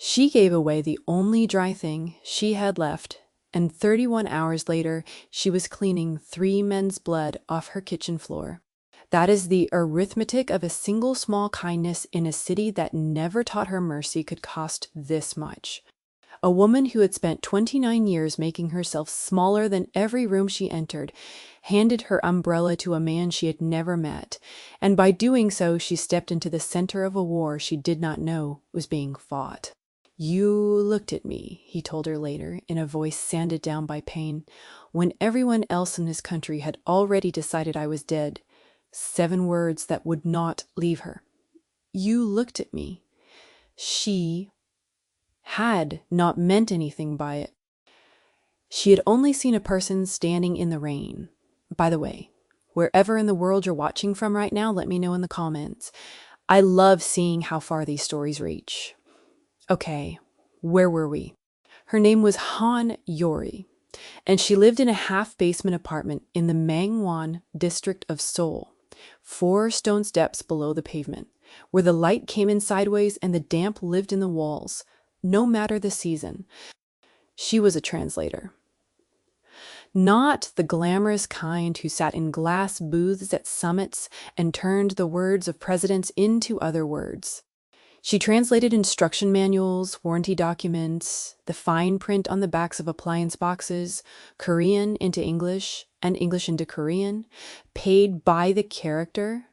She gave away the only dry thing she had left, and 31 hours later, she was cleaning 3 men's blood off her kitchen floor. That is the arithmetic of a single small kindness in a city that never taught her mercy could cost this much. A woman who had spent 29 years making herself smaller than every room she entered, handed her umbrella to a man she had never met, and by doing so she stepped into the center of a war she did not know was being fought. "You looked at me," he told her later, in a voice sanded down by pain, "when everyone else in this country had already decided I was dead." 7 words that would not leave her. You looked at me. She had not meant anything by it. She had only seen a person standing in the rain. By the way, wherever in the world you're watching from right now, let me know in the comments. I love seeing how far these stories reach. Okay, where were we? Her name was Han Yori, and she lived in a half-basement apartment in the Mangwon district of Seoul, 4 stone steps below the pavement, where the light came in sideways and the damp lived in the walls, no matter the season. She was a translator. Not the glamorous kind who sat in glass booths at summits and turned the words of presidents into other words. She translated instruction manuals, warranty documents, the fine print on the backs of appliance boxes, Korean into English, and English into Korean, paid by the character,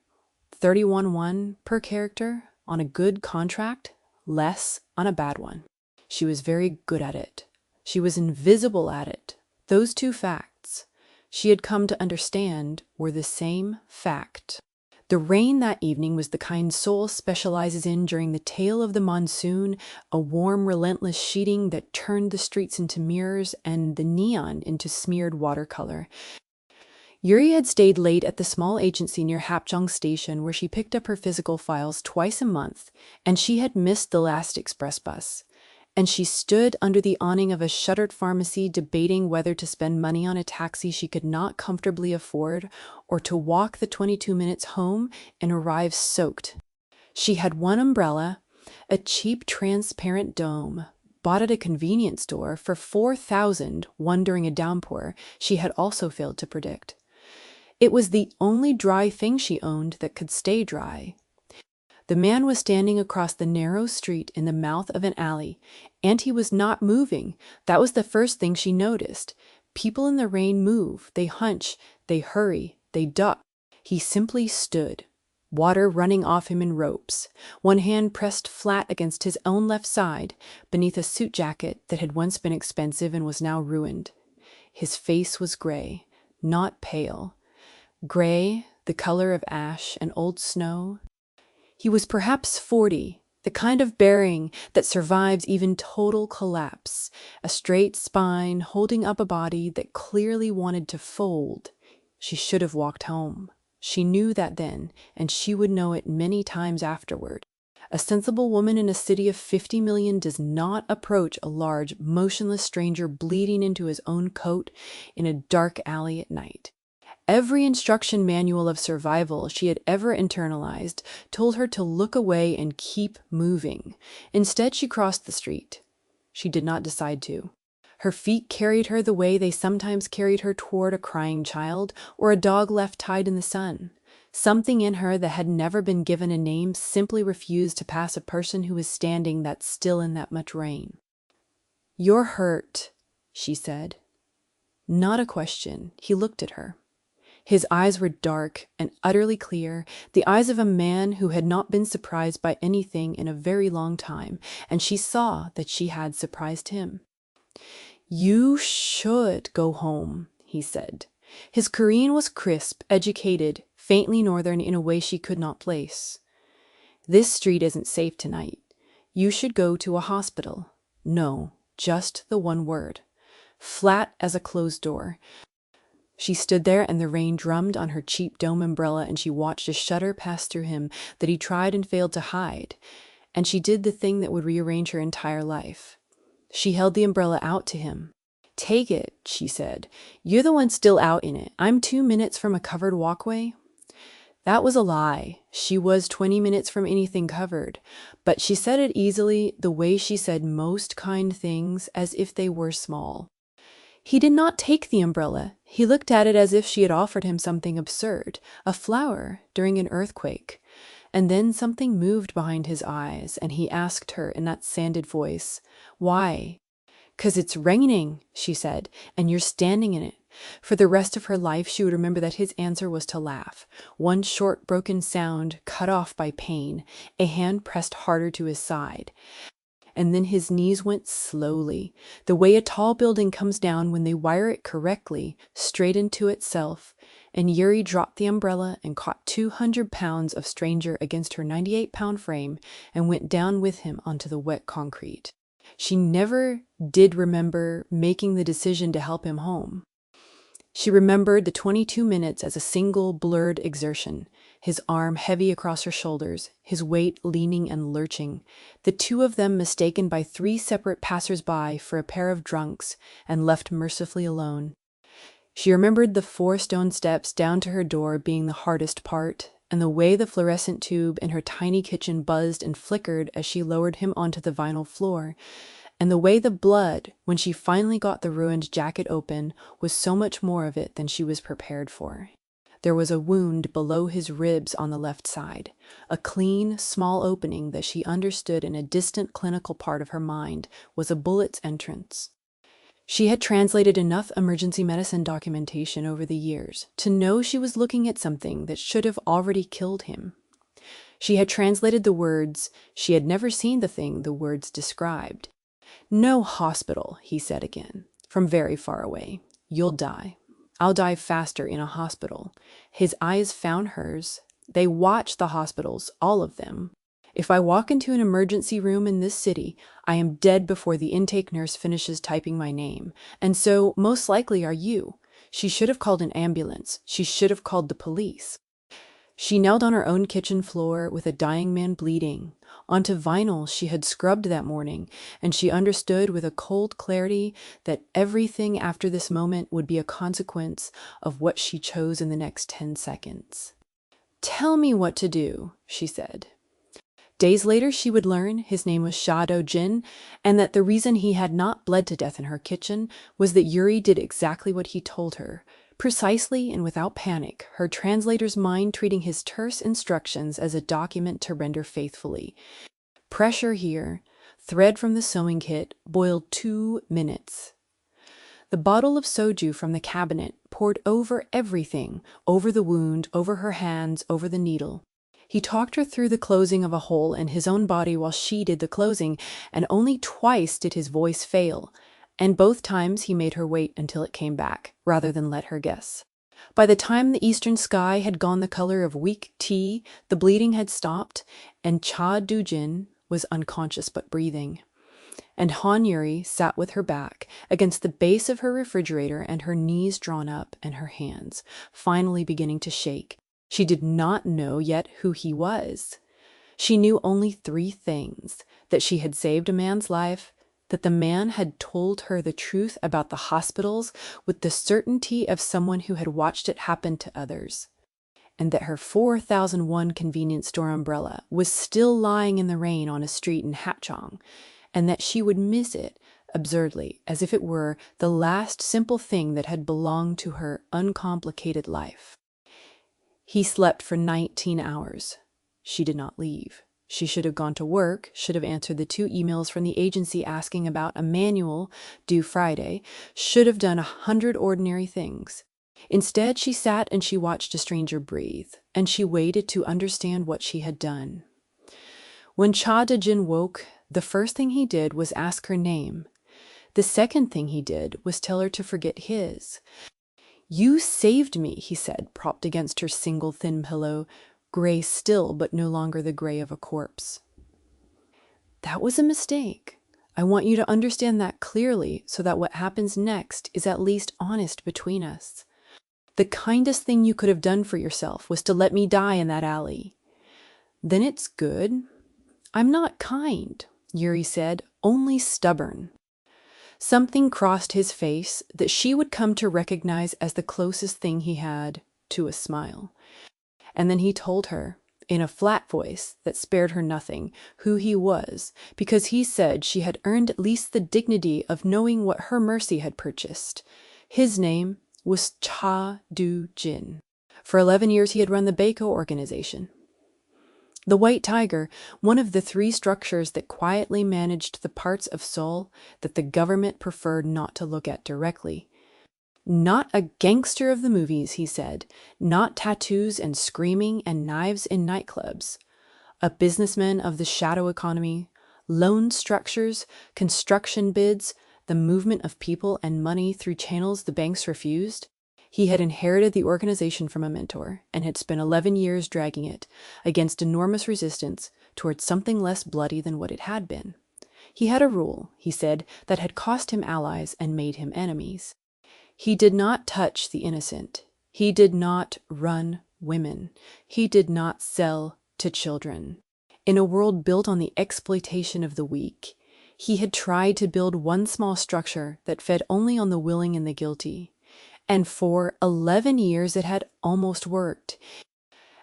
31 per character, on a good contract, less on a bad one. She was very good at it. She was invisible at it. Those 2 facts she had come to understand were the same fact. The rain that evening was the kind Seoul specializes in during the tail of the monsoon, a warm, relentless sheeting that turned the streets into mirrors and the neon into smeared watercolor. Yuri had stayed late at the small agency near Hapjeong Station where she picked up her physical files twice a month, and she had missed the last express bus. And she stood under the awning of a shuttered pharmacy debating whether to spend money on a taxi she could not comfortably afford or to walk the 22 minutes home and arrive soaked. She had one umbrella, a cheap transparent dome, bought at a convenience store for 4,000, one during a downpour she had also failed to predict. It was the only dry thing she owned that could stay dry. The man was standing across the narrow street in the mouth of an alley, and he was not moving. That was the first thing she noticed. People in the rain move, they hunch, they hurry, they duck. He simply stood, water running off him in ropes, one hand pressed flat against his own left side, beneath a suit jacket that had once been expensive and was now ruined. His face was gray, not pale. Gray, the color of ash and old snow. He was perhaps 40, the kind of bearing that survives even total collapse, a straight spine holding up a body that clearly wanted to fold. She should have walked home. She knew that then, and she would know it many times afterward. A sensible woman in a city of 50 million does not approach a large, motionless stranger bleeding into his own coat in a dark alley at night. Every instruction manual of survival she had ever internalized told her to look away and keep moving. Instead, she crossed the street. She did not decide to. Her feet carried her the way they sometimes carried her toward a crying child or a dog left tied in the sun. Something in her that had never been given a name simply refused to pass a person who was standing that still in that much rain. "You're hurt," she said. Not a question. He looked at her. His eyes were dark and utterly clear, the eyes of a man who had not been surprised by anything in a very long time, and she saw that she had surprised him. "You should go home," he said. His Korean was crisp, educated, faintly northern in a way she could not place. "This street isn't safe tonight. You should go to a hospital." No, just the one word. Flat as a closed door. She stood there and the rain drummed on her cheap dome umbrella and she watched a shudder pass through him that he tried and failed to hide. And she did the thing that would rearrange her entire life. She held the umbrella out to him. "Take it," she said. "You're the one still out in it. I'm 2 minutes from a covered walkway." That was a lie. She was 20 minutes from anything covered, but she said it easily, the way she said most kind things, as if they were small. He did not take the umbrella. He looked at it as if she had offered him something absurd, a flower during an earthquake. And then something moved behind his eyes, and he asked her in that sanded voice, "Why?" "'Cause it's raining," she said, "and you're standing in it." For the rest of her life, she would remember that his answer was to laugh. One short, broken sound, cut off by pain, a hand pressed harder to his side. And then his knees went slowly, the way a tall building comes down when they wire it correctly, straight into itself, and Yuri dropped the umbrella and caught 200 pounds of stranger against her 98-pound frame and went down with him onto the wet concrete. She never did remember making the decision to help him home. She remembered the 22 minutes as a single blurred exertion, his arm heavy across her shoulders, his weight leaning and lurching, the two of them mistaken by 3 separate passers-by for a pair of drunks and left mercifully alone. She remembered the 4 stone steps down to her door being the hardest part, and the way the fluorescent tube in her tiny kitchen buzzed and flickered as she lowered him onto the vinyl floor, and the way the blood, when she finally got the ruined jacket open, was so much more of it than she was prepared for. There was a wound below his ribs on the left side, a clean, small opening that she understood in a distant clinical part of her mind was a bullet's entrance. She had translated enough emergency medicine documentation over the years to know she was looking at something that should have already killed him. She had translated the words, she had never seen the thing the words described. "No hospital," he said again, from very far away. "You'll die. I'll die faster in a hospital." His eyes found hers. They watch the hospitals, all of them. "If I walk into an emergency room in this city, I am dead before the intake nurse finishes typing my name. And so, most likely are you." She should have called an ambulance. She should have called the police. She knelt on her own kitchen floor with a dying man bleeding. Onto vinyl she had scrubbed that morning, and she understood with a cold clarity that everything after this moment would be a consequence of what she chose in the next 10 seconds. "Tell me what to do," she said. Days later she would learn his name was Cha Do-jin, and that the reason he had not bled to death in her kitchen was that Yuri did exactly what he told her, precisely and without panic, her translator's mind treating his terse instructions as a document to render faithfully. Pressure here, thread from the sewing kit, boiled 2 minutes. The bottle of soju from the cabinet poured over everything, over the wound, over her hands, over the needle. He talked her through the closing of a hole in his own body while she did the closing, and only twice did his voice fail, and both times he made her wait until it came back, rather than let her guess. By the time the eastern sky had gone the color of weak tea, the bleeding had stopped, and Cha Do-jin was unconscious but breathing. And Han Yuri sat with her back against the base of her refrigerator and her knees drawn up and her hands finally beginning to shake. She did not know yet who he was. She knew only 3 things: that she had saved a man's life, that the man had told her the truth about the hospitals with the certainty of someone who had watched it happen to others, and that her 4001 convenience store umbrella was still lying in the rain on a street in Hachong, and that she would miss it, absurdly, as if it were the last simple thing that had belonged to her uncomplicated life. He slept for 19 hours. She did not leave. She should have gone to work, should have answered the 2 emails from the agency asking about a manual due Friday, should have done 100 ordinary things. Instead, she sat and she watched a stranger breathe, and she waited to understand what she had done. When Cha Do-jin woke, the first thing he did was ask her name. The second thing he did was tell her to forget his. "You saved me," he said, propped against her single thin pillow, gray still but no longer the gray of a corpse. "That was a mistake. I want you to understand that clearly so that what happens next is at least honest between us. The kindest thing you could have done for yourself was to let me die in that alley." "Then it's good." "I'm not kind," Yuri said, "only stubborn." Something crossed his face that she would come to recognize as the closest thing he had to a smile. And then he told her, in a flat voice that spared her nothing, who he was, because he said she had earned at least the dignity of knowing what her mercy had purchased. His name was Cha Do-jin. For 11 years he had run the Baeko organization. The White Tiger, one of the 3 structures that quietly managed the parts of Seoul that the government preferred not to look at directly. Not a gangster of the movies, he said, not tattoos and screaming and knives in nightclubs. A businessman of the shadow economy, loan structures, construction bids, the movement of people and money through channels the banks refused. He had inherited the organization from a mentor and had spent 11 years dragging it, against enormous resistance, towards something less bloody than what it had been. He had a rule, he said, that had cost him allies and made him enemies. He did not touch the innocent. He did not run women. He did not sell to children. In a world built on the exploitation of the weak, he had tried to build one small structure that fed only on the willing and the guilty. And for 11 years it had almost worked.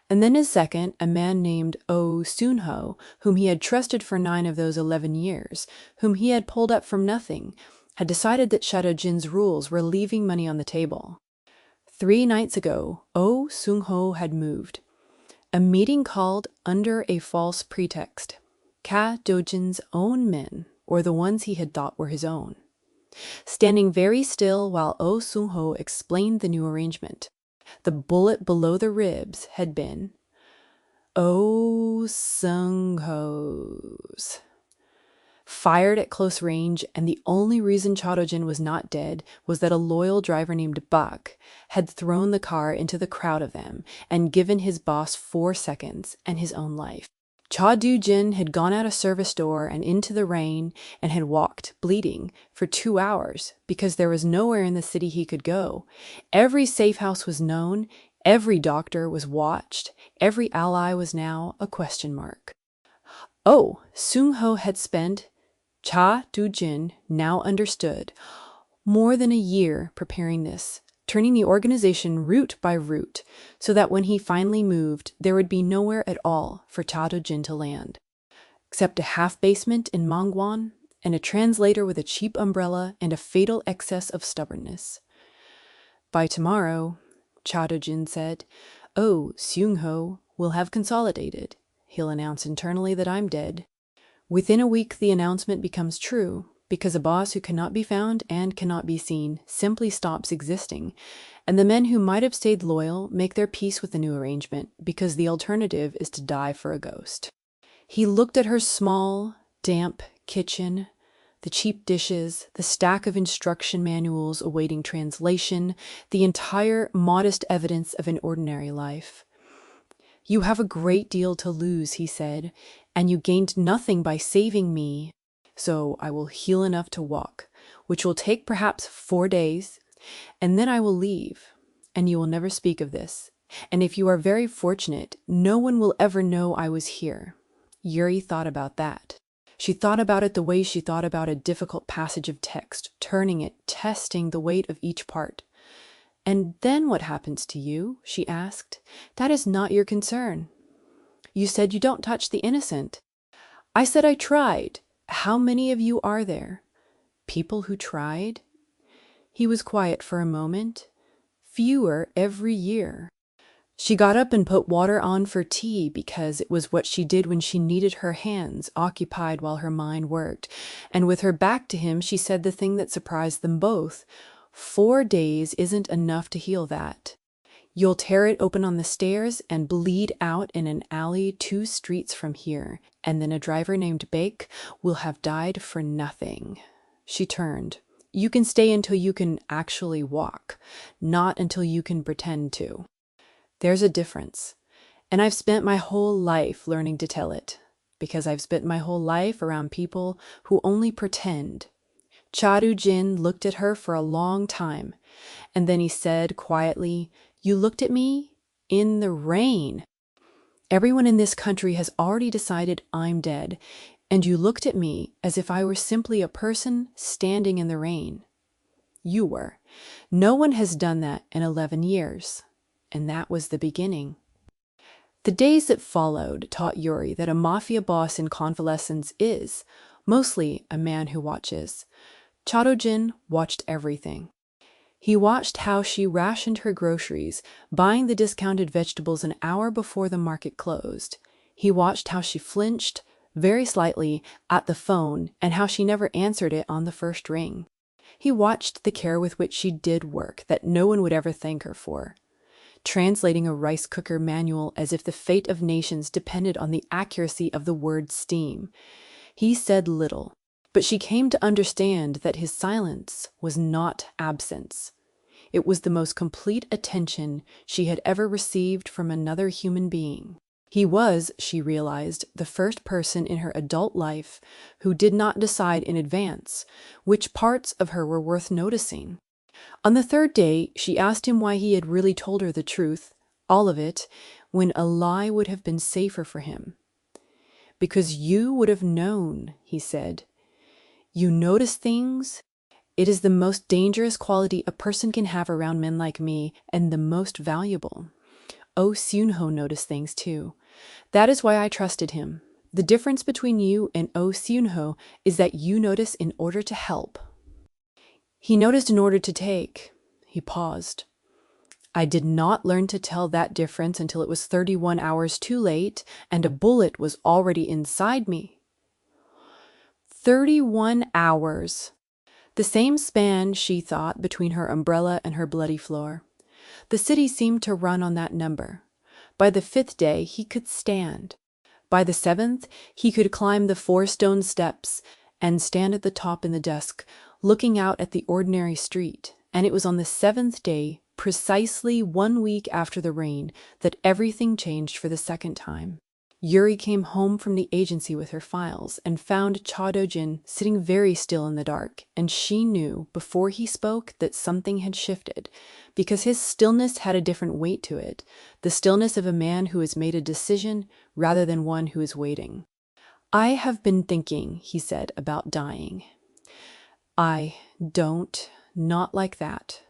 And then his second, a man named Oh Soon-ho, whom he had trusted for 9 of those 11 years, whom he had pulled up from nothing, had decided that Cha Do-jin's rules were leaving money on the table. 3 nights ago, Oh Soon-ho had moved. A meeting called under a false pretext. Cha Do-jin's own men, or the ones he had thought were his own. Standing very still while Oh Soon-ho explained the new arrangement. The bullet below the ribs had been Oh Soon-ho's. Fired at close range, and the only reason Cha Do-jin was not dead was that a loyal driver named Bak had thrown the car into the crowd of them and given his boss 4 seconds and his own life. Cha Do-jin had gone out a service door and into the rain and had walked, bleeding, for 2 hours because there was nowhere in the city he could go. Every safe house was known, every doctor was watched, every ally was now a question mark. Oh, Soon-ho had spent, Cha Do-jin now understood, more than a year preparing this, turning the organization root by root, so that when he finally moved, there would be nowhere at all for Cha Do-jin to land, except a half-basement in Mangwon and a translator with a cheap umbrella and a fatal excess of stubbornness. By tomorrow, Cha Do-jin said, Oh, Soon-ho will have consolidated. He'll announce internally that I'm dead. Within a week, the announcement becomes true, because a boss who cannot be found and cannot be seen simply stops existing, and the men who might have stayed loyal make their peace with the new arrangement, because the alternative is to die for a ghost. He looked at her small, damp kitchen, the cheap dishes, the stack of instruction manuals awaiting translation, the entire modest evidence of an ordinary life. You have a great deal to lose, he said, and you gained nothing by saving me. So I will heal enough to walk, which will take perhaps 4 days, and then I will leave, and you will never speak of this. And if you are very fortunate, no one will ever know I was here. Yuri thought about that. She thought about it the way she thought about a difficult passage of text, turning it, testing the weight of each part. And then what happens to you? She asked. That is not your concern. You said you don't touch the innocent. I said I tried. How many of you are there? People who tried? He was quiet for a moment. Fewer every year. She got up and put water on for tea because it was what she did when she needed her hands occupied while her mind worked. And with her back to him, she said the thing that surprised them both. 4 days isn't enough to heal that. You'll tear it open on the stairs and bleed out in an alley 2 streets from here, and then a driver named Baek will have died for nothing. She turned. You can stay until you can actually walk, not until you can pretend to. There's a difference, and I've spent my whole life learning to tell it, because I've spent my whole life around people who only pretend. Cha Do-jin looked at her for a long time, and then he said quietly, You looked at me in the rain. Everyone in this country has already decided I'm dead, and you looked at me as if I were simply a person standing in the rain. You were. No one has done that in 11 years, and that was the beginning. The days that followed taught Yuri that a mafia boss in convalescence is mostly a man who watches. Chado-jin watched everything. He watched how she rationed her groceries, buying the discounted vegetables an hour before the market closed. He watched how she flinched, very slightly, at the phone and how she never answered it on the first ring. He watched the care with which she did work that no one would ever thank her for, translating a rice cooker manual as if the fate of nations depended on the accuracy of the word steam. He said little, but she came to understand that his silence was not absence. It was the most complete attention she had ever received from another human being. He was, she realized, the first person in her adult life who did not decide in advance which parts of her were worth noticing. On the third day, she asked him why he had really told her the truth, all of it, when a lie would have been safer for him. "Because you would have known," he said. "You notice things. It is the most dangerous quality a person can have around men like me, and the most valuable. Oh Seung-ho noticed things too. That is why I trusted him. The difference between you and Oh Seung-ho is that you notice in order to help." He noticed in order to take. He paused. "I did not learn to tell that difference until it was 31 hours too late and a bullet was already inside me." 31 hours. The same span, she thought, between her umbrella and her bloody floor. The city seemed to run on that number. By the 5th day, he could stand. By the 7th, he could climb the 4 stone steps and stand at the top in the dusk, looking out at the ordinary street. And it was on the 7th day, precisely 1 week after the rain, that everything changed for the second time. Yuri came home from the agency with her files and found Chado-jin sitting very still in the dark, and she knew, before he spoke, that something had shifted, because his stillness had a different weight to it, the stillness of a man who has made a decision rather than one who is waiting. "I have been thinking," he said, "about dying." Not like that."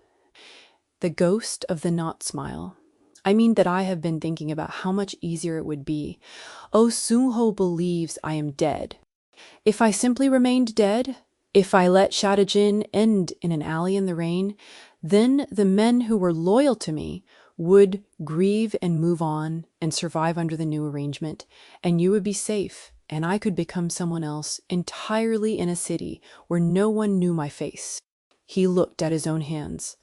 The ghost of the not smile. "I mean that I have been thinking about how much easier it would be. Oh Seung-ho believes I am dead. If I simply remained dead, if I let Chado-jin end in an alley in the rain, then the men who were loyal to me would grieve and move on and survive under the new arrangement, and you would be safe, and I could become someone else entirely in a city where no one knew my face." He looked at his own hands.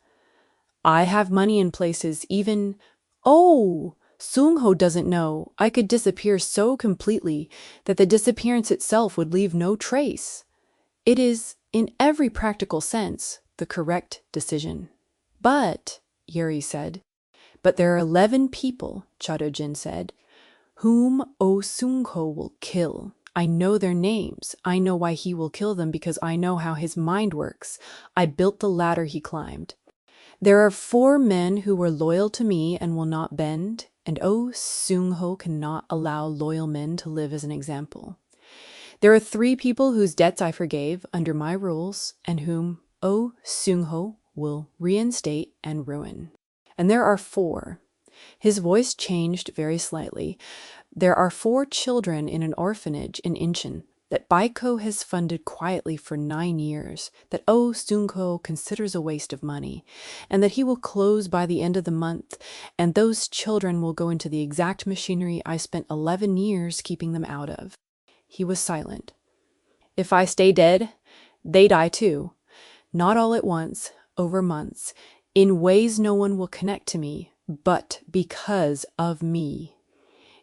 "I have money in places even— Oh, Seung-ho doesn't know. I could disappear so completely that the disappearance itself would leave no trace. It is, in every practical sense, the correct decision." "But," Yuri said. "But there are 11 people," Chado-jin said, "whom Oh Seung-ho will kill. I know their names. I know why he will kill them because I know how his mind works. I built the ladder he climbed. There are 4 men who were loyal to me and will not bend, and Oh Seung-ho cannot allow loyal men to live as an example. There are 3 people whose debts I forgave under my rules and whom Oh Seung-ho will reinstate and ruin. And there are 4. His voice changed very slightly. "There are 4 children in an orphanage in Incheon that Baiko has funded quietly for 9 years, that Oh Seung-ho considers a waste of money, and that he will close by the end of the month, and those children will go into the exact machinery I spent 11 years keeping them out of." He was silent. "If I stay dead, they die too. Not all at once, over months, in ways no one will connect to me, but because of me."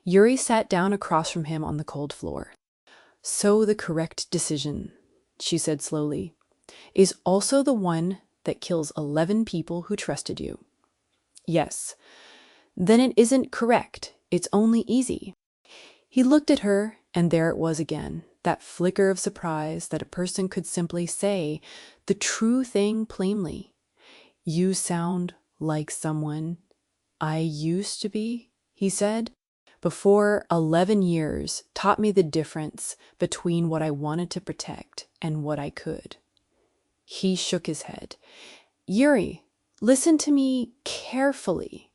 Yuri sat down across from him on the cold floor. "So the correct decision," she said slowly, "is also the one that kills 11 people who trusted you." "Yes." "Then it isn't correct. It's only easy." He looked at her, and there it was again, that flicker of surprise that a person could simply say the true thing plainly. "You sound like someone I used to be," he said. "Before 11 years taught me the difference between what I wanted to protect and what I could." He shook his head. "Yuri, listen to me carefully.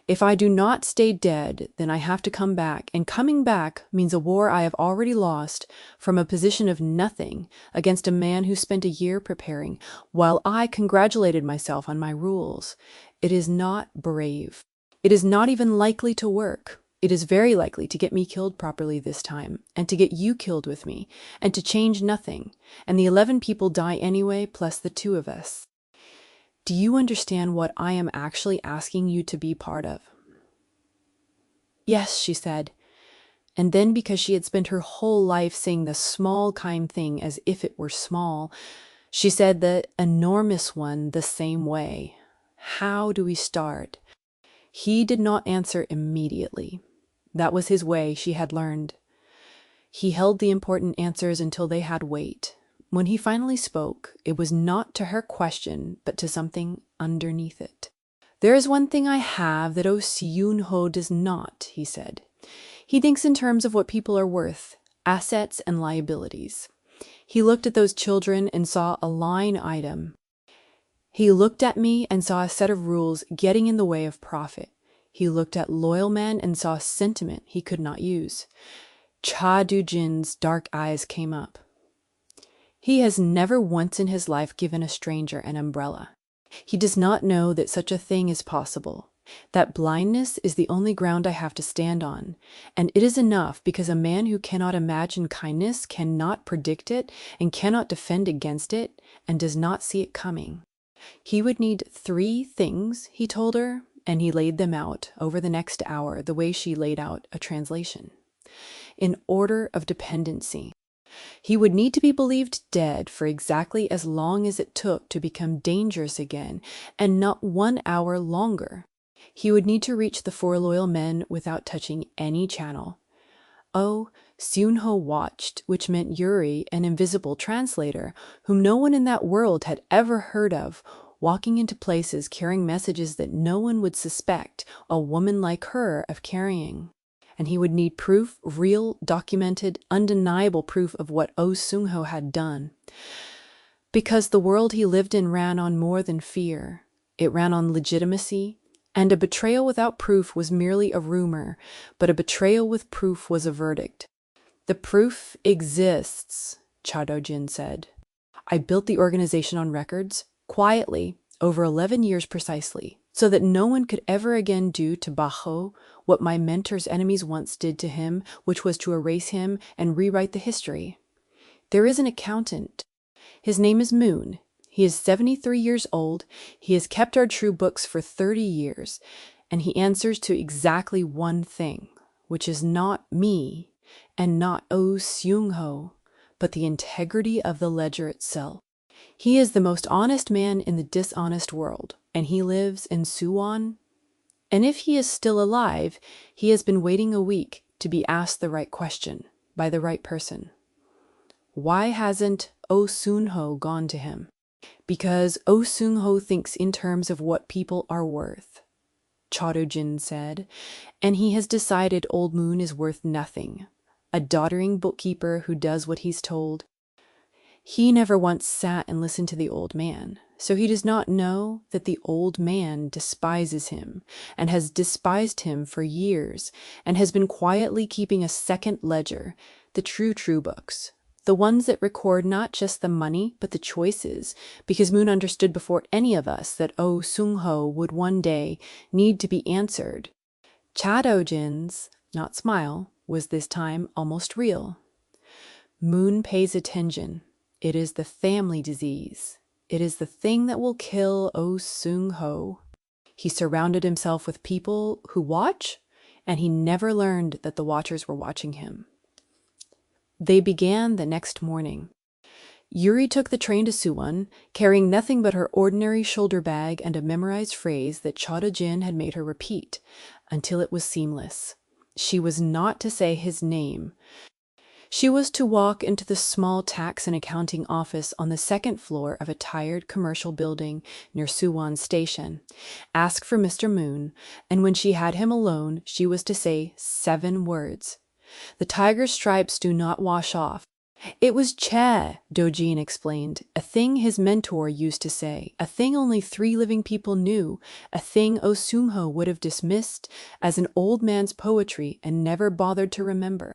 If I do not stay dead, then I have to come back, and coming back means a war I have already lost from a position of nothing against a man who spent a year preparing, while I congratulated myself on my rules. It is not brave. It is not even likely to work. It is very likely to get me killed properly this time, and to get you killed with me, and to change nothing, and the 11 people die anyway, plus the 2 of us. Do you understand what I am actually asking you to be part of? Yes, she said. And then, because she had spent her whole life saying the small kind thing as if it were small, she said the enormous one the same way. How do we start? He did not answer immediately. That was his way, she had learned. He held the important answers until they had weight. When he finally spoke, it was not to her question, but to something underneath it. There is one thing I have that Seung-ho does not, he said. He thinks in terms of what people are worth, assets and liabilities. He looked at those children and saw a line item. He looked at me and saw a set of rules getting in the way of profit. He looked at loyal men and saw sentiment he could not use. Cha Do-jin's dark eyes came up. He has never once in his life given a stranger an umbrella. He does not know that such a thing is possible, that blindness is the only ground I have to stand on, and it is enough because a man who cannot imagine kindness cannot predict it and cannot defend against it and does not see it coming. He would need 3 things, he told her, and he laid them out over the next hour the way she laid out a translation. In order of dependency. He would need to be believed dead for exactly as long as it took to become dangerous again, and not 1 hour longer. He would need to reach the 4 loyal men without touching any channel. Oh, Seung-ho watched, which meant Yuri, an invisible translator, whom no one in that world had ever heard of, walking into places carrying messages that no one would suspect a woman like her of carrying. And he would need proof, real, documented, undeniable proof of what Oh Seung-ho had done. Because the world he lived in ran on more than fear. It ran on legitimacy, and a betrayal without proof was merely a rumor, but a betrayal with proof was a verdict. The proof exists, Cha Do-jin said. I built the organization on records, quietly, over 11 years precisely, so that no one could ever again do to Baho what my mentor's enemies once did to him, which was to erase him and rewrite the history. There is an accountant. His name is Moon. He is 73 years old. He has kept our true books for 30 years, and he answers to exactly one thing, which is not me and not Oh Seung-ho, but the integrity of the ledger itself. He is the most honest man in the dishonest world, and he lives in Suwon. And if he is still alive, he has been waiting a week to be asked the right question by the right person. Why hasn't Oh Seung-ho gone to him? Because Oh Seung-ho thinks in terms of what people are worth, Cha Do-jin said, and he has decided old Moon is worth nothing, a doddering bookkeeper who does what he's told. He never once sat and listened to the old man, so he does not know that the old man despises him, and has despised him for years, and has been quietly keeping a second ledger, the true books, the ones that record not just the money, but the choices, because Moon understood before any of us that Oh Seung-ho would one day need to be answered. Cha Do-jin's, not smile, was this time almost real. Moon pays attention. It is the family disease. It is the thing that will kill Oh Seung-ho. He surrounded himself with people who watch, and he never learned that the watchers were watching him. They began the next morning. Yuri took the train to Suwon, carrying nothing but her ordinary shoulder bag and a memorized phrase that Cha Do-jin had made her repeat, until it was seamless. She was not to say his name. She was to walk into the small tax and accounting office on the 2nd floor of a tired commercial building near Suwon Station, ask for Mr. Moon, and when she had him alone, she was to say 7 words. The tiger stripes do not wash off. It was che, Dojin explained, a thing his mentor used to say, a thing only 3 living people knew, a thing Oh Sung-ho would have dismissed as an old man's poetry and never bothered to remember.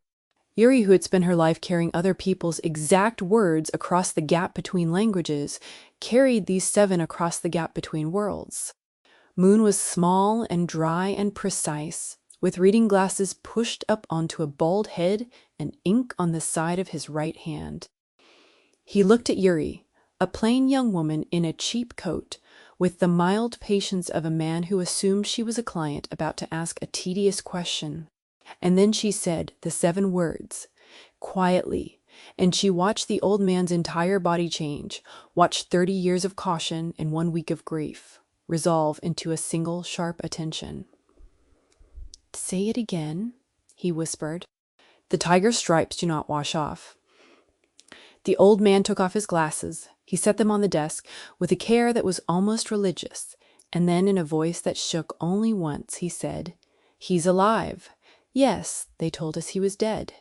Yuri, who had spent her life carrying other people's exact words across the gap between languages, carried these 7 across the gap between worlds. Moon was small and dry and precise, with reading glasses pushed up onto a bald head and ink on the side of his right hand. He looked at Yuri, a plain young woman in a cheap coat, with the mild patience of a man who assumed she was a client about to ask a tedious question. And then she said the 7 words, quietly, and she watched the old man's entire body change, watched 30 years of caution and 1 week of grief resolve into a single sharp attention. Say it again, he whispered. The tiger stripes do not wash off. The old man took off his glasses. He set them on the desk with a care that was almost religious, and then in a voice that shook only once, he said, "He's alive. Yes, they told us he was dead."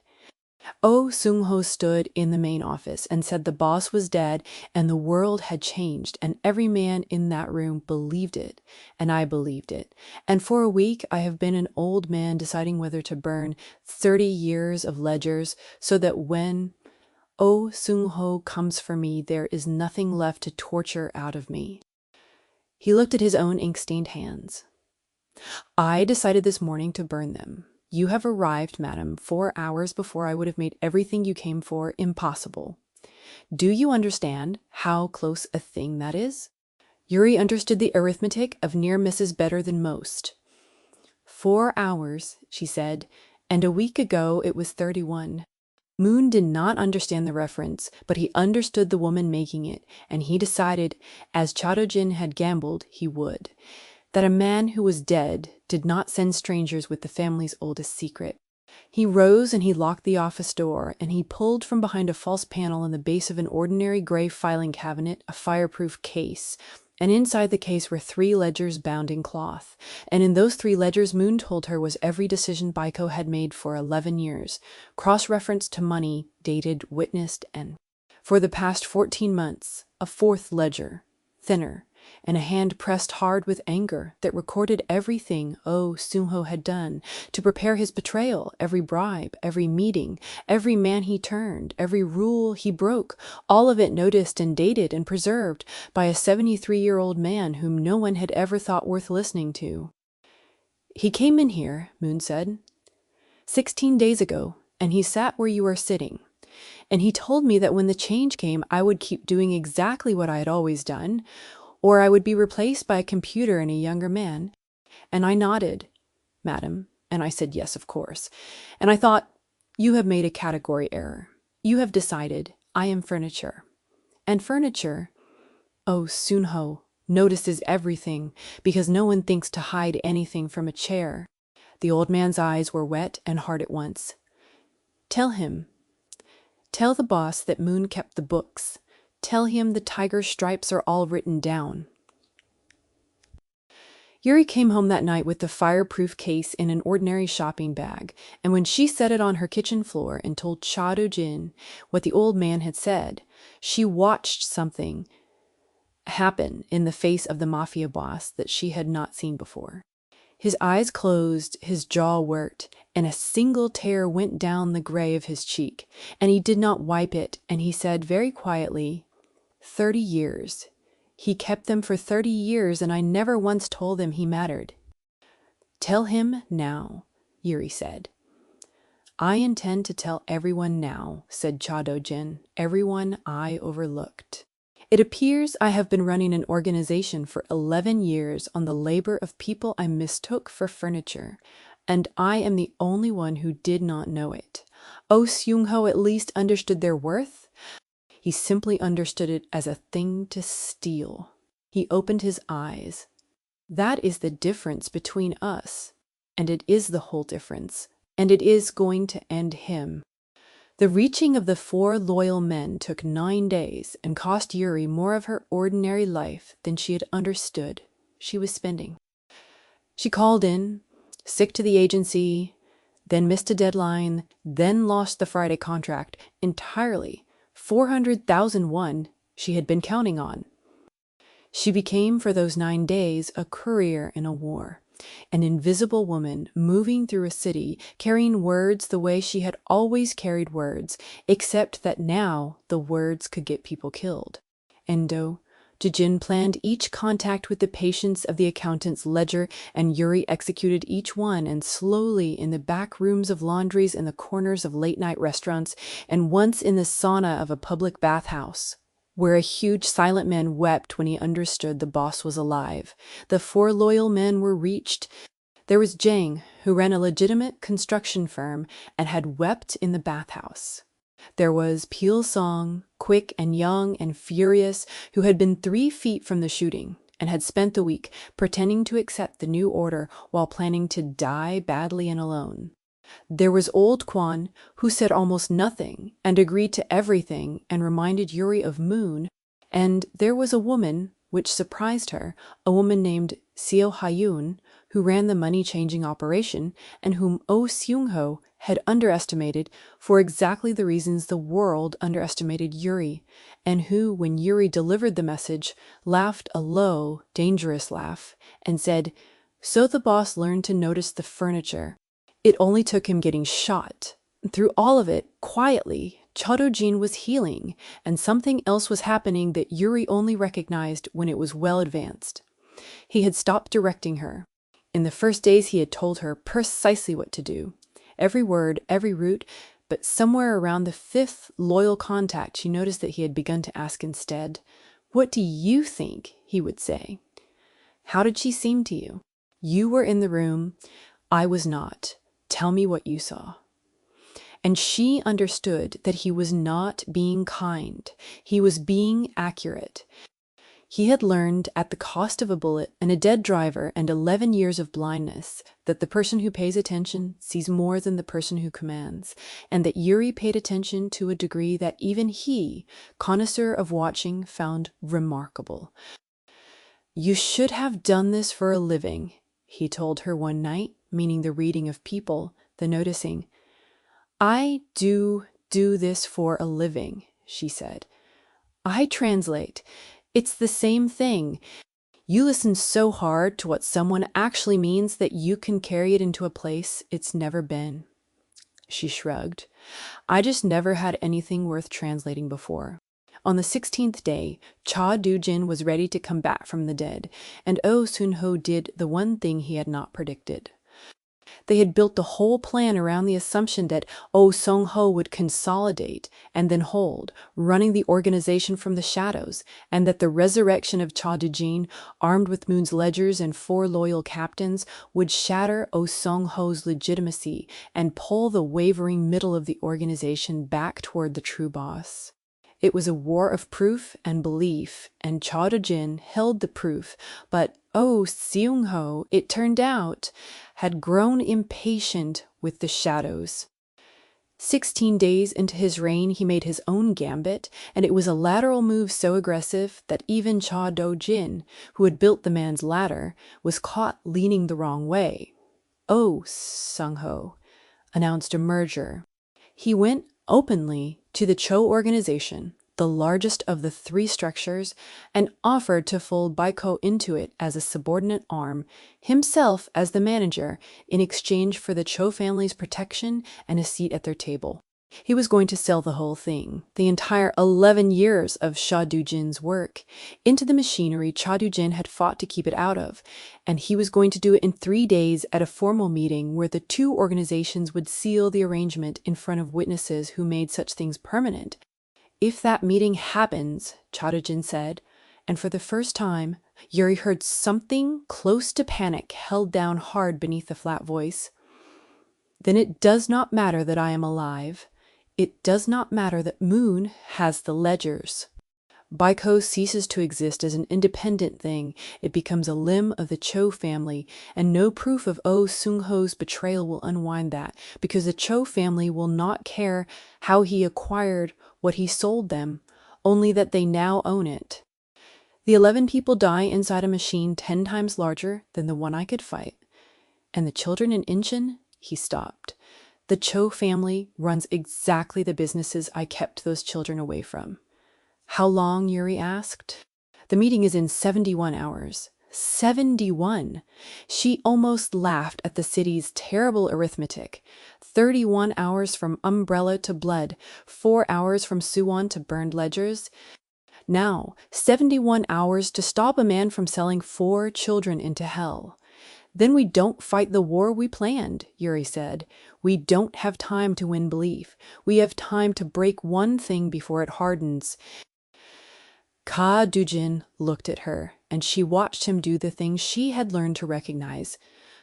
Oh Sung-ho stood in the main office and said the boss was dead and the world had changed, and every man in that room believed it, and I believed it. And for a week I have been an old man deciding whether to burn 30 years of ledgers so that when Oh Sung-ho comes for me, there is nothing left to torture out of me. He looked at his own ink-stained hands. I decided this morning to burn them. You have arrived, madam, 4 hours before I would have made everything you came for impossible. Do you understand how close a thing that is? Yuri understood the arithmetic of near misses better than most. 4 hours, she said, and a week ago it was 31. Moon did not understand the reference, but he understood the woman making it, and he decided, as Chado-jin had gambled he would, that a man who was dead did not send strangers with the family's oldest secret. He rose and he locked the office door, and he pulled from behind a false panel in the base of an ordinary gray filing cabinet a fireproof case, and inside the case were 3 ledgers bound in cloth, and in those 3 ledgers Moon told her was every decision Baiko had made for 11 years, cross-referenced to money, dated, witnessed, and for the past 14 months, a 4th ledger, thinner, and a hand pressed hard with anger that recorded everything Oh Sung-ho had done to prepare his betrayal, every bribe, every meeting, every man he turned, every rule he broke, all of it noticed and dated and preserved by a 73-year-old man whom no one had ever thought worth listening to. He came in here, Moon said, 16 days ago, and he sat where you are sitting. And he told me that when the change came, I would keep doing exactly what I had always done, or I would be replaced by a computer and a younger man. And I nodded, madam, and I said yes, of course. And I thought, you have made a category error. You have decided I am furniture. And furniture, oh Sung-ho, notices everything, because no one thinks to hide anything from a chair. The old man's eyes were wet and hard at once. Tell him. Tell the boss that Moon kept the books. Tell him the tiger stripes are all written down. Yuri came home that night with the fireproof case in an ordinary shopping bag, and when she set it on her kitchen floor and told Chado-jin what the old man had said, she watched something happen in the face of the Mafia boss that she had not seen before. His eyes closed, his jaw worked, and a single tear went down the gray of his cheek, and he did not wipe it, and he said very quietly, 30 years. He kept them for 30 years, and I never once told him he mattered. Tell him now, Yuri said. I intend to tell everyone now, said Chado-jin, everyone I overlooked. It appears I have been running an organization for 11 years on the labor of people I mistook for furniture, and I am the only one who did not know it. Oh Sung-ho at least understood their worth. He simply understood it as a thing to steal. He opened his eyes. That is the difference between us, and it is the whole difference, and it is going to end him. The reaching of the 4 loyal men took 9 days and cost Yuri more of her ordinary life than she had understood she was spending. She called in, sick to the agency, then missed a deadline, then lost the Friday contract entirely. 400,000 won she had been counting on. She became, for those 9 days, a courier in a war, an invisible woman moving through a city, carrying words the way she had always carried words, except that now the words could get people killed. Endo, Jijin planned each contact with the patients of the accountant's ledger, and Yuri executed each one, and slowly in the back rooms of laundries and the corners of late-night restaurants, and once in the sauna of a public bathhouse, where a huge silent man wept when he understood the boss was alive. The 4 loyal men were reached. There was Jang, who ran a legitimate construction firm and had wept in the bathhouse. There was Peel Song, quick and young and furious, who had been 3 feet from the shooting and had spent the week pretending to accept the new order while planning to die badly and alone. There was old Kwan, who said almost nothing and agreed to everything and reminded Yuri of Moon. And there was a woman, which surprised her, a woman named Seo Hyun, who ran the money-changing operation and whom Oh Seung-ho had underestimated for exactly the reasons the world underestimated Yuri, and who, when Yuri delivered the message, laughed a low, dangerous laugh and said, "So the boss learned to notice the furniture. It only took him getting shot. Through all of it, quietly, Cha Do-jin was healing, and something else was happening that Yuri only recognized when it was well advanced. He had stopped directing her. In the first days he had told her precisely what to do. Every word, every route, but somewhere around the 5th loyal contact she noticed that he had begun to ask instead, "What do you think?" he would say. "How did she seem to you? You were in the room. I was not. Tell me what you saw." And she understood that he was not being kind. He was being accurate. He had learned, at the cost of a bullet and a dead driver and 11 years of blindness, that the person who pays attention sees more than the person who commands, and that Yuri paid attention to a degree that even he, connoisseur of watching, found remarkable. "You should have done this for a living," he told her one night, meaning the reading of people, the noticing. "I do this for a living," she said. "I translate. It's the same thing. You listen so hard to what someone actually means that you can carry it into a place it's never been." She shrugged. "I just never had anything worth translating before." On the 16th day, Cha Do-jin was ready to come back from the dead, and Oh Sun-ho did the one thing he had not predicted. They had built the whole plan around the assumption that Oh Sung-ho would consolidate and then hold, running the organization from the shadows, and that the resurrection of Cha Do-jin, armed with Moon's ledgers and 4 loyal captains, would shatter Oh Sung-ho's legitimacy and pull the wavering middle of the organization back toward the true boss. It was a war of proof and belief, and Cha Do-jin held the proof, but Oh Seung-ho, it turned out, had grown impatient with the shadows. 16 days into his reign, he made his own gambit, and it was a lateral move so aggressive that even Cha Do-jin, who had built the man's ladder, was caught leaning the wrong way. Oh Sung-ho announced a merger. He went openly to the Cho organization, the largest of the 3 structures, and offered to fold Baiko into it as a subordinate arm, himself as the manager, in exchange for the Cho family's protection and a seat at their table. He was going to sell the whole thing, the entire 11 years of Cha Do-jin's work, into the machinery Cha Do-jin had fought to keep it out of, and he was going to do it in 3 days at a formal meeting where the 2 organizations would seal the arrangement in front of witnesses who made such things permanent. "If that meeting happens," Cha Do-jin said, and for the first time, Yuri heard something close to panic held down hard beneath the flat voice, "then it does not matter that I am alive. It does not matter that Moon has the ledgers. Baiko ceases to exist as an independent thing. It becomes a limb of the Cho family, and no proof of Oh Sung-ho's betrayal will unwind that, because the Cho family will not care how he acquired what he sold them, only that they now own it. The 11 people die inside a machine 10 times larger than the one I could fight. And the children in Incheon?" he stopped. The Cho family runs exactly the businesses I kept those children away from. How long? Yuri asked. The meeting is in 71 hours. 71! She almost laughed at the city's terrible arithmetic. 31 hours from umbrella to blood, 4 hours from Suwon to burned ledgers. Now, 71 hours to stop a man from selling 4 children into hell. Then we don't fight the war we planned, Yuri said. We don't have time to win belief. We have time to break one thing before it hardens. Ka Dujin looked at her, and she watched him do the thing she had learned to recognize,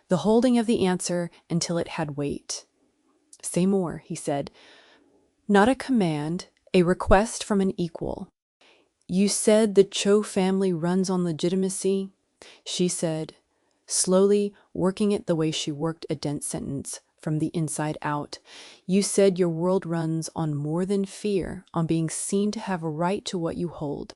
the holding of the answer until it had weight. Say more, he said. Not a command, a request from an equal. You said the Cho family runs on legitimacy? She said, slowly working it the way she worked a dense sentence, from the inside out. You said your world runs on more than fear, on being seen to have a right to what you hold.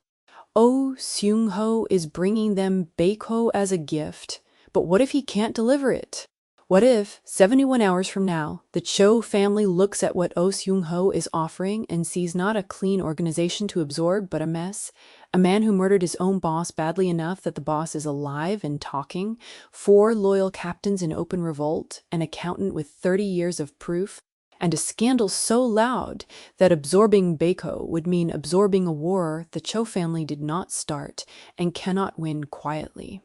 Oh Seung-ho is bringing them Baekho as a gift, but what if he can't deliver it? What if, 71 hours from now, the Cho family looks at what Oh Seung-ho is offering and sees not a clean organization to absorb, but a mess? A man who murdered his own boss badly enough that the boss is alive and talking, 4 loyal captains in open revolt, an accountant with 30 years of proof, and a scandal so loud that absorbing Baekho would mean absorbing a war the Cho family did not start and cannot win quietly.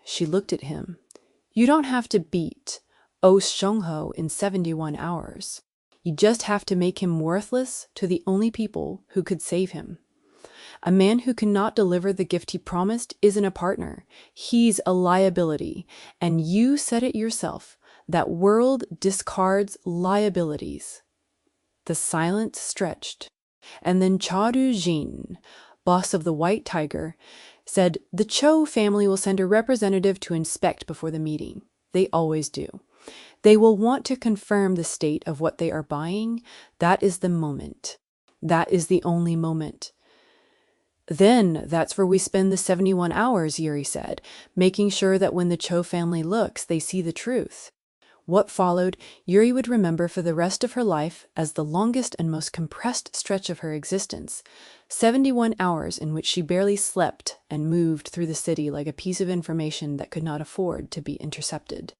She looked at him. You don't have to beat Oh Seung-ho in 71 hours. You just have to make him worthless to the only people who could save him. A man who cannot deliver the gift he promised isn't a partner. He's a liability. And you said it yourself. That world discards liabilities. The silence stretched. And then Cha Du-jin, boss of the White Tiger, said the Cho family will send a representative to inspect before the meeting. They always do. They will want to confirm the state of what they are buying. That is the moment. That is the only moment. Then that's where we spend the 71 hours, Yuri said, making sure that when the Cho family looks, they see the truth. What followed, Yuri would remember for the rest of her life as the longest and most compressed stretch of her existence. 71 hours in which she barely slept and moved through the city like a piece of information that could not afford to be intercepted.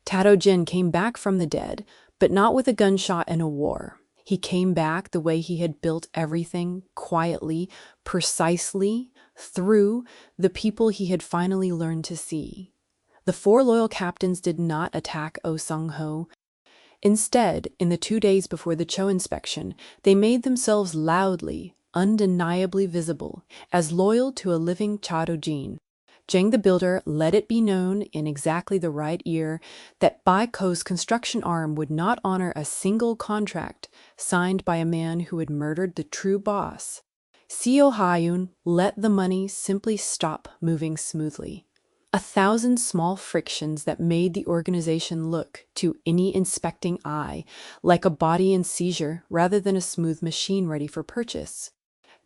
Tado Jin came back from the dead, but not with a gunshot and a war. He came back the way he had built everything, quietly, precisely, through the people he had finally learned to see. The 4 loyal captains did not attack Oh Seung-ho. Instead, in the 2 days before the Cho inspection, they made themselves loudly, undeniably visible, as loyal to a living Cha Do-jin. Jang the Builder let it be known in exactly the right ear that Baekho's construction arm would not honor a single contract signed by a man who had murdered the true boss. Seo Ha-yoon let the money simply stop moving smoothly. 1,000 small frictions that made the organization look, to any inspecting eye, like a body in seizure rather than a smooth machine ready for purchase.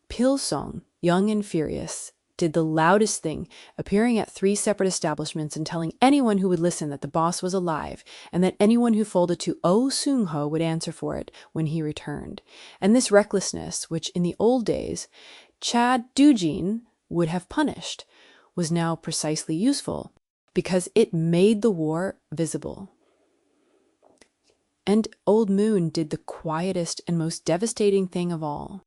Pil-sung, young and furious, did the loudest thing, appearing at 3 separate establishments and telling anyone who would listen that the boss was alive and that anyone who folded to Oh Seung-ho would answer for it when he returned. And this recklessness, which in the old days Cha Du-jin would have punished, was now precisely useful, because it made the war visible. And Old Moon did the quietest and most devastating thing of all.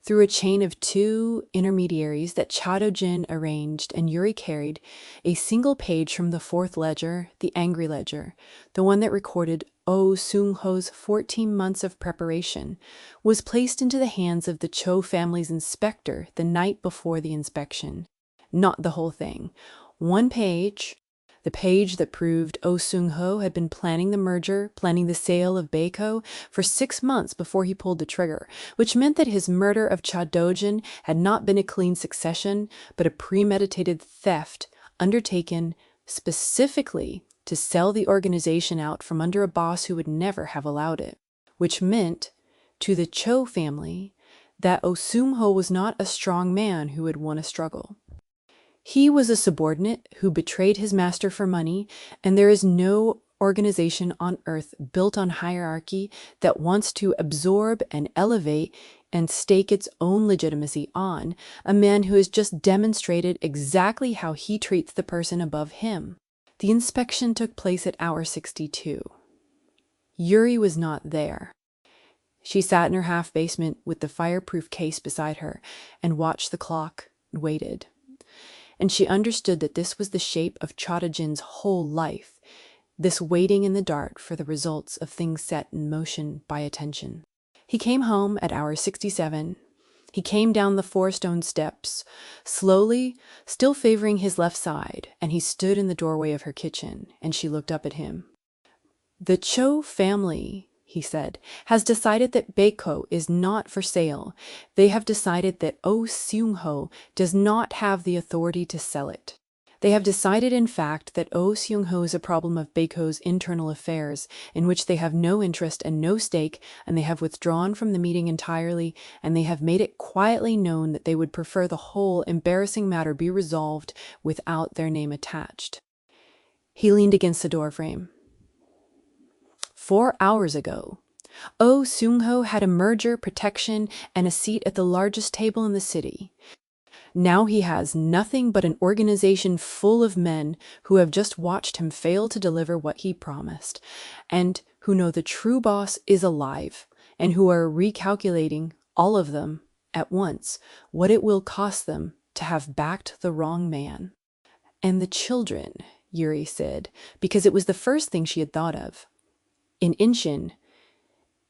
Through a chain of 2 intermediaries that Cha Do-jin arranged and Yuri carried, a single page from the 4th ledger, the Angry Ledger, the one that recorded Oh Seung-ho's 14 months of preparation, was placed into the hands of the Cho family's inspector the night before the inspection. Not the whole thing. 1 page, the page that proved Oh Seung-ho had been planning the merger, planning the sale of Baekho for 6 months before he pulled the trigger, which meant that his murder of Cha Do-jin had not been a clean succession, but a premeditated theft undertaken specifically to sell the organization out from under a boss who would never have allowed it, which meant to the Cho family that Oh Seung-ho was not a strong man who had won a struggle. He was a subordinate who betrayed his master for money, and there is no organization on earth built on hierarchy that wants to absorb and elevate and stake its own legitimacy on a man who has just demonstrated exactly how he treats the person above him. The inspection took place at hour 62. Yuri was not there. She sat in her half-basement with the fireproof case beside her and watched the clock and waited. And she understood that this was the shape of Chota-jin's whole life, this waiting in the dark for the results of things set in motion by attention. He came home at hour 67. He came down the 4 stone steps, slowly, still favoring his left side, and he stood in the doorway of her kitchen, and she looked up at him. "The Cho family," he said, "has decided that Baeko is not for sale. They have decided that Oh Seung-ho does not have the authority to sell it. They have decided, in fact, that Oh Seung-ho is a problem of Baeko's internal affairs, in which they have no interest and no stake, and they have withdrawn from the meeting entirely, and they have made it quietly known that they would prefer the whole embarrassing matter be resolved without their name attached." He leaned against the doorframe. 4 hours ago, Oh Seung-ho had a merger, protection, and a seat at the largest table in the city. Now he has nothing but an organization full of men who have just watched him fail to deliver what he promised, and who know the true boss is alive, and who are recalculating, all of them, at once, what it will cost them to have backed the wrong man. "And the children," Yuri said, because it was the first thing she had thought of. In Inshin,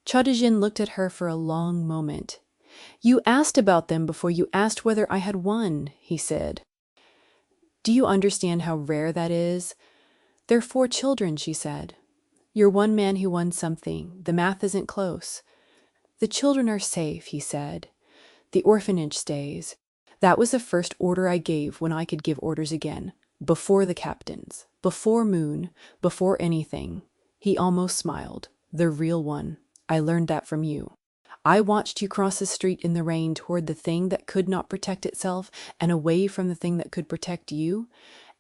Chota-jin looked at her for a long moment. "You asked about them before you asked whether I had won," he said. "Do you understand how rare that is?" "They're 4 children," she said. "You're one man who won something. The math isn't close." "The children are safe," he said. "The orphanage stays. That was the first order I gave when I could give orders again. Before the captains, before Moon, before anything." He almost smiled. "The real one. I learned that from you. I watched you cross the street in the rain toward the thing that could not protect itself and away from the thing that could protect you,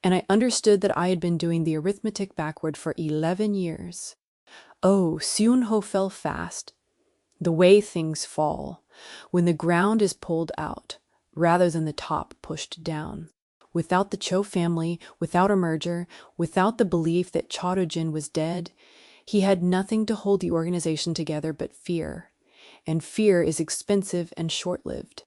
and I understood that I had been doing the arithmetic backward for 11 years. Oh, Seung-ho fell fast. The way things fall, when the ground is pulled out, rather than the top pushed down. Without the Cho family, without a merger, without the belief that Chota-jin was dead, he had nothing to hold the organization together but fear. And fear is expensive and short-lived.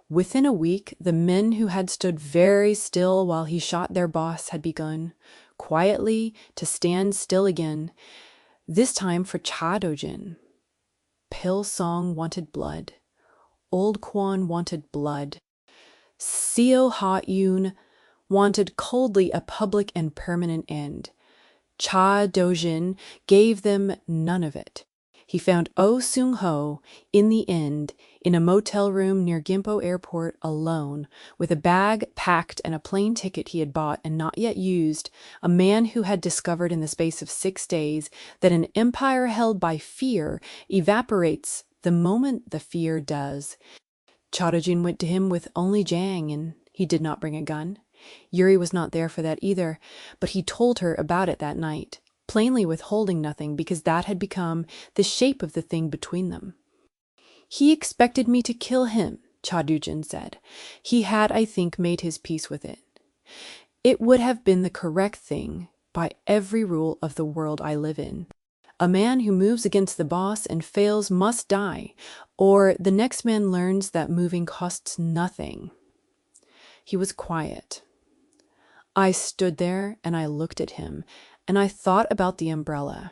Within a week, the men who had stood very still while he shot their boss had begun, quietly, to stand still again, this time for Chota-jin. Pil-song wanted blood. Old Kwon wanted blood. Seo Ha-yoon wanted coldly a public and permanent end. Cha Do-jin gave them none of it. He found Oh Seung-ho, in the end, in a motel room near Gimpo Airport alone, with a bag packed and a plane ticket he had bought and not yet used, a man who had discovered in the space of 6 days that an empire held by fear evaporates the moment the fear does. Chota-jin went to him with only Jang, and he did not bring a gun. Yuri was not there for that either, but he told her about it that night, plainly withholding nothing because that had become the shape of the thing between them. "He expected me to kill him," Cha-do-jin said. "He had, I think, made his peace with it. It would have been the correct thing by every rule of the world I live in. A man who moves against the boss and fails must die, or the next man learns that moving costs nothing." He was quiet. I stood there and I looked at him, and I thought about the umbrella.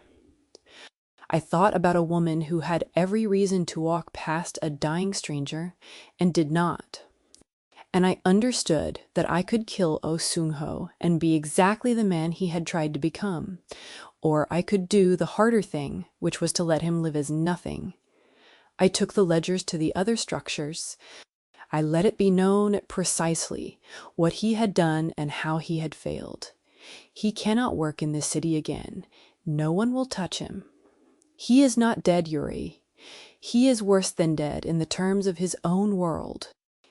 I thought about a woman who had every reason to walk past a dying stranger and did not. And I understood that I could kill Oh Seung-ho and be exactly the man he had tried to become, or I could do the harder thing, which was to let him live as nothing. I took the ledgers to the other structures. I let it be known precisely what he had done and how he had failed. He cannot work in this city again. No one will touch him. He is not dead, Yuri. He is worse than dead in the terms of his own world.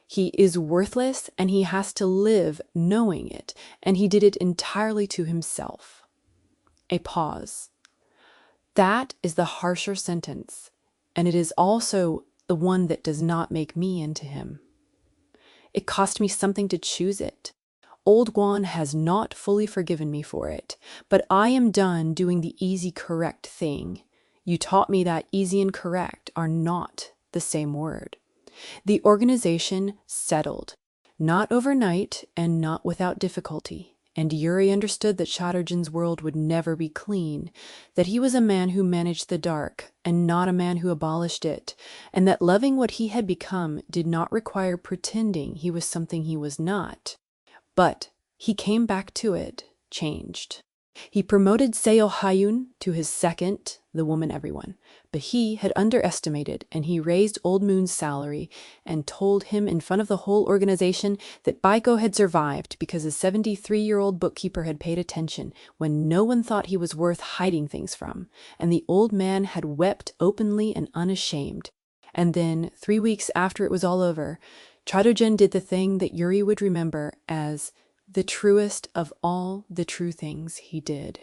He is worthless, and he has to live knowing it, and he did it entirely to himself. A pause. That is the harsher sentence, and it is also the one that does not make me into him. It cost me something to choose it. Old Guan has not fully forgiven me for it, but I am done doing the easy correct thing. You taught me that easy and correct are not the same word. The organization settled, not overnight and not without difficulty, and Yuri understood that Shaturjan's world would never be clean, that he was a man who managed the dark and not a man who abolished it, and that loving what he had become did not require pretending he was something he was not. But he came back to it, changed. He promoted Seo Hayun to his second, the woman everyone, but he had underestimated, and he raised Old Moon's salary and told him in front of the whole organization that Baiko had survived because a 73-year-old bookkeeper had paid attention when no one thought he was worth hiding things from, and the old man had wept openly and unashamed. And then, 3 weeks after it was all over, Chadojen did the thing that Yuri would remember as the truest of all the true things he did.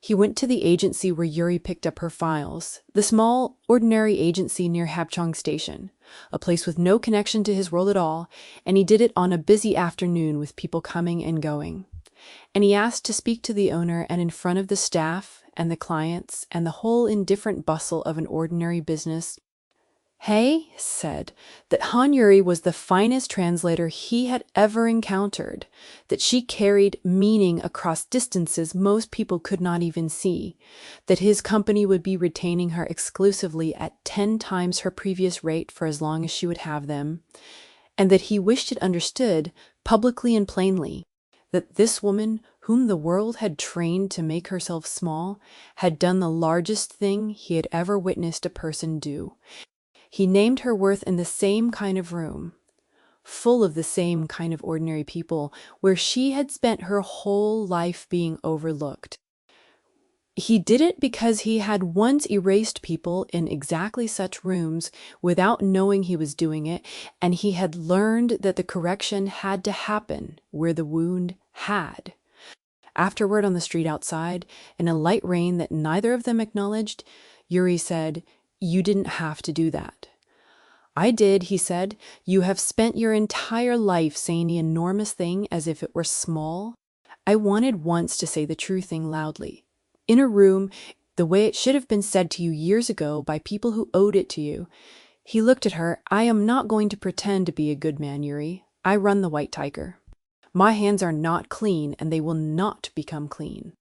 He went to the agency where Yuri picked up her files, the small, ordinary agency near Hapcheong Station, a place with no connection to his world at all, and he did it on a busy afternoon with people coming and going. And he asked to speak to the owner, and in front of the staff and the clients and the whole indifferent bustle of an ordinary business, Hay said that Han Yuri was the finest translator he had ever encountered, that she carried meaning across distances most people could not even see, that his company would be retaining her exclusively at 10 times her previous rate for as long as she would have them, and that he wished it understood, publicly and plainly, that this woman, whom the world had trained to make herself small, had done the largest thing he had ever witnessed a person do. He named her worth in the same kind of room, full of the same kind of ordinary people, where she had spent her whole life being overlooked. He did it because he had once erased people in exactly such rooms without knowing he was doing it, and he had learned that the correction had to happen where the wound had. Afterward, on the street outside, in a light rain that neither of them acknowledged, Yuri said, "You didn't have to do that." "I did," he said. "You have spent your entire life saying the enormous thing as if it were small. I wanted once to say the true thing loudly. In a room, the way it should have been said to you years ago by people who owed it to you." He looked at her. "I am not going to pretend to be a good man, Yuri. I run the White Tiger. My hands are not clean, and they will not become clean.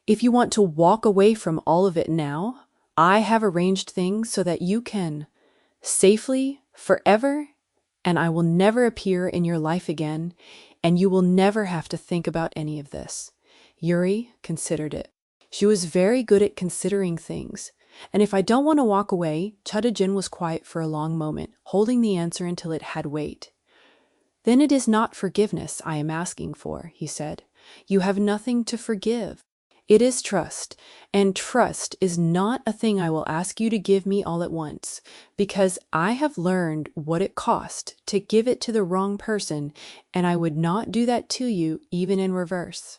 If you want to walk away from all of it now, I have arranged things so that you can safely, forever, and I will never appear in your life again, and you will never have to think about any of this." Yuri considered it. She was very good at considering things. "And if I don't want to walk away," Chudajin was quiet for a long moment, holding the answer until it had weight. "Then it is not forgiveness I am asking for," he said. "You have nothing to forgive. It is trust, and trust is not a thing I will ask you to give me all at once, because I have learned what it cost to give it to the wrong person, and I would not do that to you even in reverse.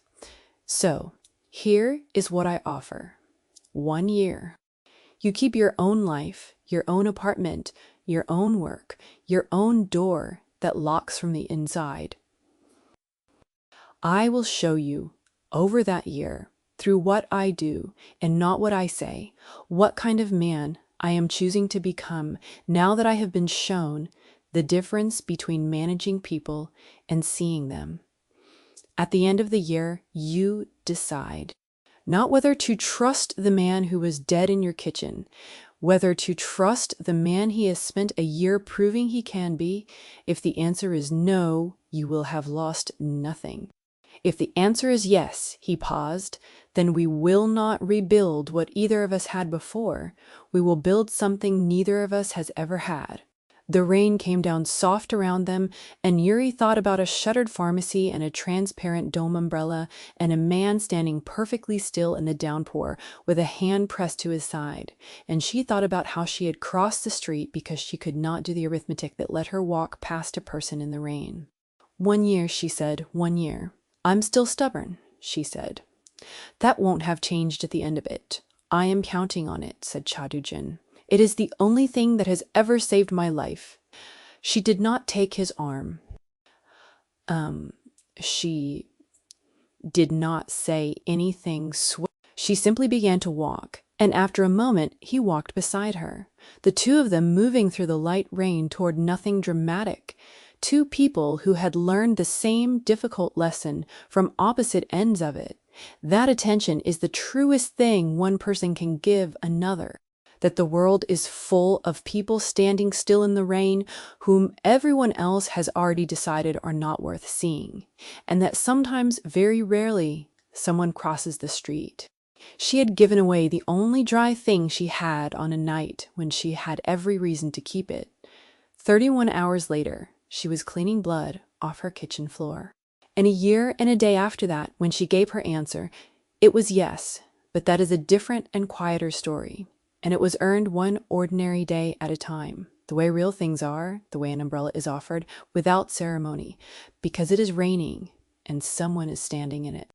So, here is what I offer. 1 year. You keep your own life, your own apartment, your own work, your own door that locks from the inside. I will show you, over that year, through what I do and not what I say, what kind of man I am choosing to become now that I have been shown the difference between managing people and seeing them. At the end of the year, you decide not whether to trust the man who was dead in your kitchen, whether to trust the man he has spent a year proving he can be. If the answer is no, you will have lost nothing. If the answer is yes," he paused, "then we will not rebuild what either of us had before. We will build something neither of us has ever had." The rain came down soft around them, and Yuri thought about a shuttered pharmacy and a transparent dome umbrella and a man standing perfectly still in the downpour with a hand pressed to his side. And she thought about how she had crossed the street because she could not do the arithmetic that let her walk past a person in the rain. 1 year, she said, 1 year. "I'm still stubborn," she said. "That won't have changed at the end of it. I am counting on it, said Chadujin. It is the only thing that has ever saved my life. She did not take his arm. She did not say anything. She simply began to walk, and after a moment he walked beside her, the two of them moving through the light rain toward nothing dramatic. Two people who had learned the same difficult lesson from opposite ends of it. That attention is the truest thing one person can give another. That the world is full of people standing still in the rain whom everyone else has already decided are not worth seeing, and that sometimes, very rarely, someone crosses the street. She had given away the only dry thing she had on a night when she had every reason to keep it. 31 hours later, she was cleaning blood off her kitchen floor. And a year and a day after that, when she gave her answer, it was yes, but that is a different and quieter story. And it was earned one ordinary day at a time, the way real things are, the way an umbrella is offered, without ceremony, because it is raining and someone is standing in it.